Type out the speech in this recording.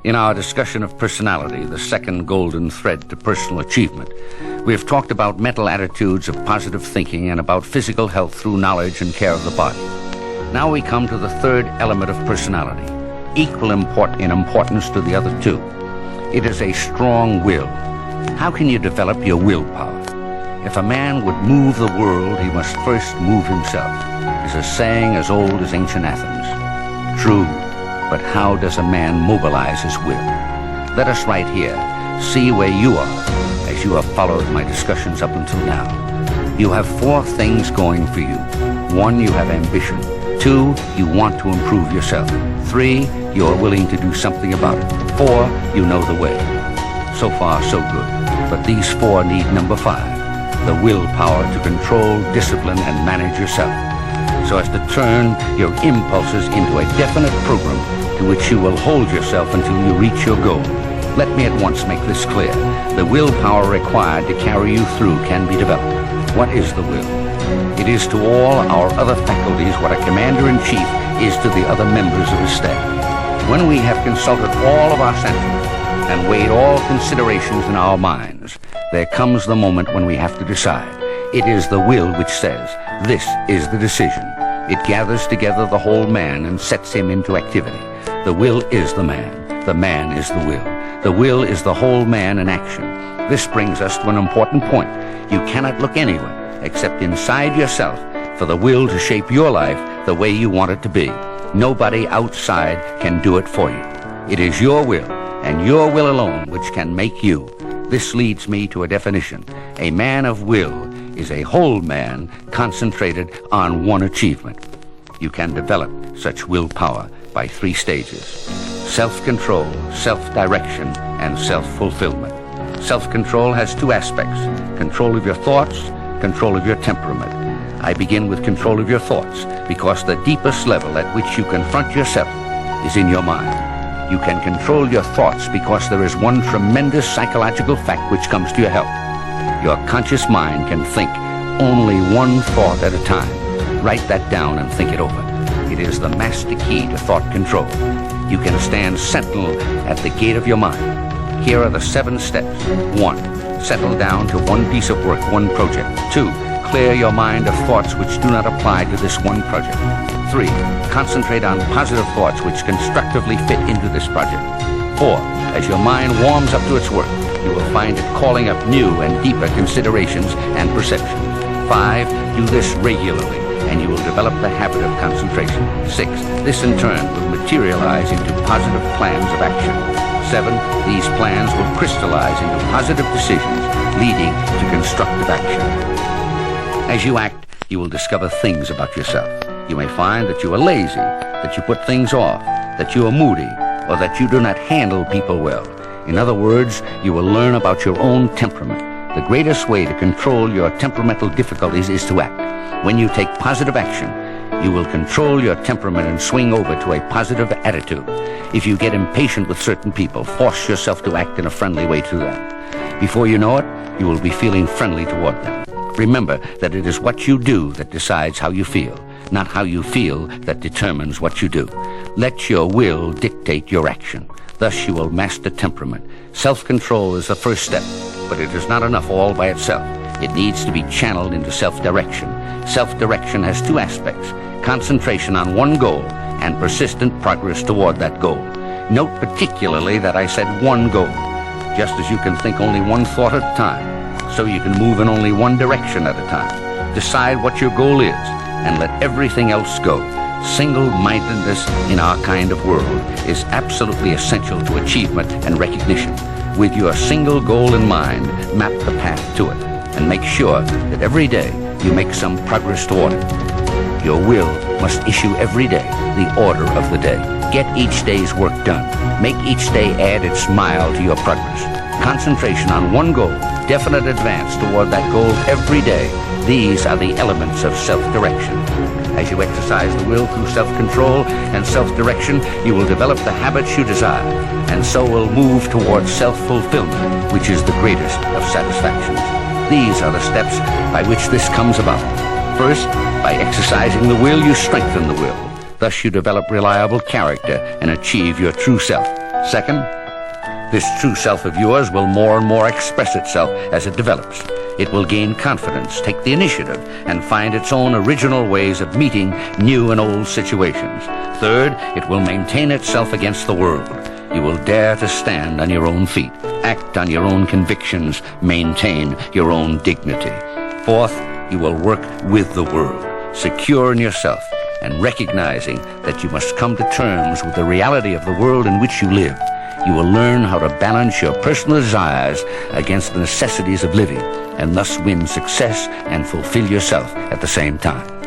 In our discussion of personality, the second golden thread to personal achievement, we have talked about mental attitudes of positive thinking and about physical health through knowledge and care of the body. Now we come to the third element of personality, equal in importance to the other two. It is a strong will. How can you develop your willpower? If a man would move the world, he must first move himself, is a saying as old as ancient Athens. True, but how does a man mobilize his will? Let us right here see where you are as you have followed my discussions up until now. You have four things going for you. 1, you have ambition. 2, you want to improve yourself. 3, you are willing to do something about it. 4, you know the way. So far, so good. But these 4 need number 5, the willpower to control, discipline, and manage yourself, so as to turn your impulses into a definite program to which you will hold yourself until you reach your goal. Let me at once make this clear. The willpower required to carry you through can be developed. What is the will? It is to all our other faculties what a commander-in-chief is to the other members of his staff. When we have consulted all of our senses and weighed all considerations in our minds, there comes the moment when we have to decide. It is the will which says, this is the decision. It gathers together the whole man and sets him into activity. The will is the man is the will. The will is the whole man in action. This brings us to an important point. You cannot look anywhere except inside yourself for the will to shape your life the way you want it to be. Nobody outside can do it for you. It is your will, and your will alone, which can make you. This leads me to a definition. A man of will is a whole man concentrated on one achievement. You can develop such willpower by 3 stages: self-control, self-direction, and self-fulfillment. Self-control has 2 aspects: control of your thoughts, control of your temperament. I begin with control of your thoughts because the deepest level at which you confront yourself is in your mind. You can control your thoughts because there is one tremendous psychological fact which comes to your help. Your conscious mind can think only one thought at a time. Write that down and think it over. It is the master key to thought control. You can stand sentinel at the gate of your mind. Here are the 7 steps. 1, settle down to one piece of work, one project. 2, clear your mind of thoughts which do not apply to this one project. 3, concentrate on positive thoughts which constructively fit into this project. 4, as your mind warms up to its work, you will find it calling up new and deeper considerations and perceptions. 5, do this regularly, and you will develop the habit of concentration. 6, this in turn will materialize into positive plans of action. 7, these plans will crystallize into positive decisions, leading to constructive action. As you act, you will discover things about yourself. You may find that you are lazy, that you put things off, that you are moody, or that you do not handle people well. In other words, you will learn about your own temperament. The greatest way to control your temperamental difficulties is to act. When you take positive action, you will control your temperament and swing over to a positive attitude. If you get impatient with certain people, force yourself to act in a friendly way to them. Before you know it, you will be feeling friendly toward them. Remember that it is what you do that decides how you feel, not how you feel that determines what you do. Let your will dictate your action. Thus you will master temperament. Self-control is the first step, but it is not enough all by itself. It needs to be channeled into self-direction. Self-direction has 2 aspects: concentration on one goal and persistent progress toward that goal. Note particularly that I said one goal. Just as you can think only one thought at a time, so you can move in only one direction at a time. Decide what your goal is and let everything else go. Single-mindedness in our kind of world is absolutely essential to achievement and recognition. With your single goal in mind, map the path to it, and make sure that every day you make some progress toward it. Your will must issue every day the order of the day. Get each day's work done. Make each day add its mile to your progress. Concentration on one goal, definite advance toward that goal every day. These are the elements of self-direction. As you exercise the will through self-control and self-direction, you will develop the habits you desire, and so will move towards self-fulfillment, which is the greatest of satisfactions. These are the steps by which this comes about. First, by exercising the will, you strengthen the will. Thus you develop reliable character and achieve your true self. Second, this true self of yours will more and more express itself as it develops. It will gain confidence, take the initiative, and find its own original ways of meeting new and old situations. Third, it will maintain itself against the world. You will dare to stand on your own feet, act on your own convictions, maintain your own dignity. Fourth, you will work with the world, secure in yourself, and recognizing that you must come to terms with the reality of the world in which you live. You will learn how to balance your personal desires against the necessities of living, and thus win success and fulfill yourself at the same time.